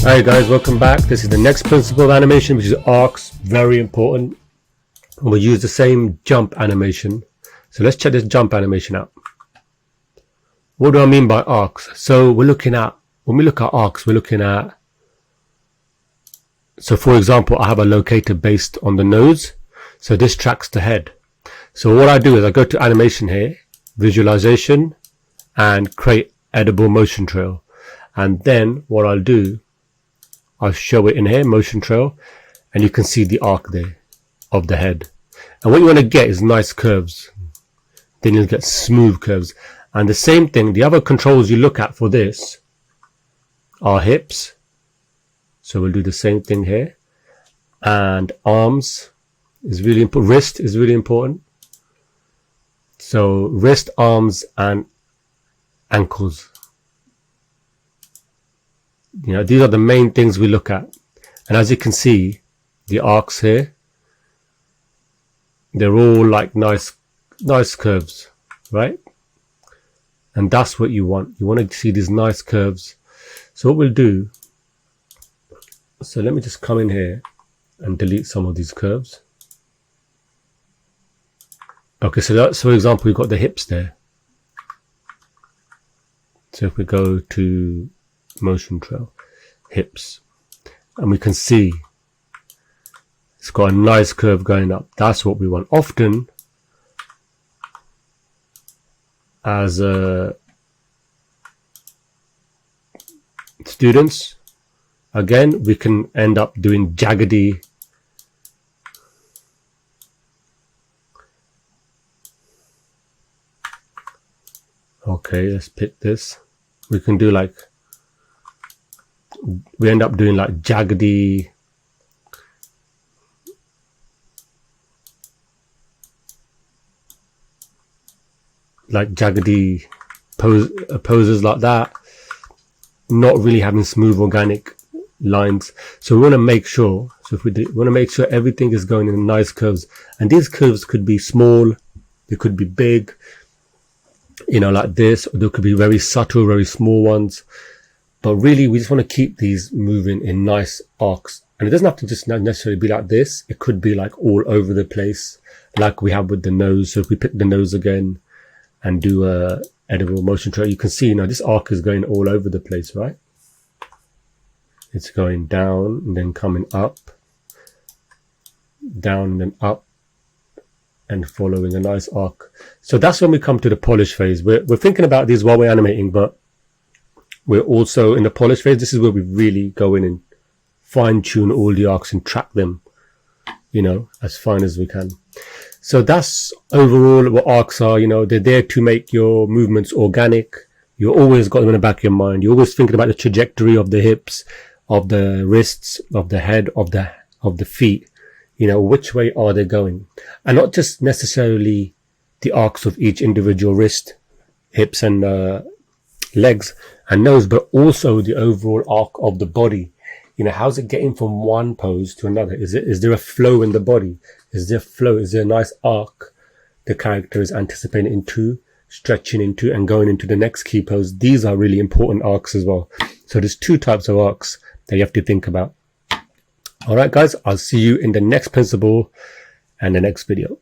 Alright guys, welcome back. This is the next principle of animation, which is arcs. Very important. We'll use the same jump animation. So let's check this jump animation out. What do I mean by arcs? So when we look at arcs, we're looking at, so for example, I have a locator based on the nose. So this tracks the head. So what I do is I go to animation here, visualization, and create edible motion trail. And then what I'll do, I'll show it in here, motion trail, and you can see the arc there of the head. And what you want to get is nice curves. Then you'll get smooth curves. And the same thing, the other controls you look at for this are hips. So we'll do the same thing here. And arms is really important. Wrist is really important. So wrist, arms, and ankles. You know, these are the main things we look at. And as you can see, the arcs here, they're all like nice curves, right? And that's what you want. You want to see these nice curves. So what we'll do, so let me just come in here and delete some of these curves. Okay, so that's, for example, we've got the hips there. So if we go to motion trail, hips, and we can see it's got a nice curve going up. That's what we want. Often as students, again, we can end up doing jaggedy let's pick this. We can do like, we end up doing like jaggedy poses like that, not really having smooth organic lines. So we want to make sure, everything is going in nice curves, and these curves could be small, they could be big, you know, like this, or they could be very subtle, very small ones. But really, we just want to keep these moving in nice arcs. And it doesn't have to just necessarily be like this. It could be like all over the place, like we have with the nose. So if we pick the nose again and do a edible motion trail, you can see, you know, this arc is going all over the place, right? It's going down and then coming up, down and then up, and following a nice arc. So that's when we come to the polish phase. We're thinking about these while we're animating, but we're also in the polish phase. This is where we really go in and fine tune all the arcs and track them, you know, as fine as we can. So that's overall what arcs are. You know, they're there to make your movements organic. You always got them in the back of your mind. You're always thinking about the trajectory of the hips, of the wrists, of the head, of the feet. You know, which way are they going? And not just necessarily the arcs of each individual wrist, hips, and legs and nose, but also the overall arc of the body. You know, how's it getting from one pose to another? Is there a flow in the body? Is there flow? Is there a nice arc the character is anticipating into, stretching into, and going into the next key pose? These are really important arcs as well. So there's two types of arcs that you have to think about. All right, guys, I'll see you in the next principle and the next video.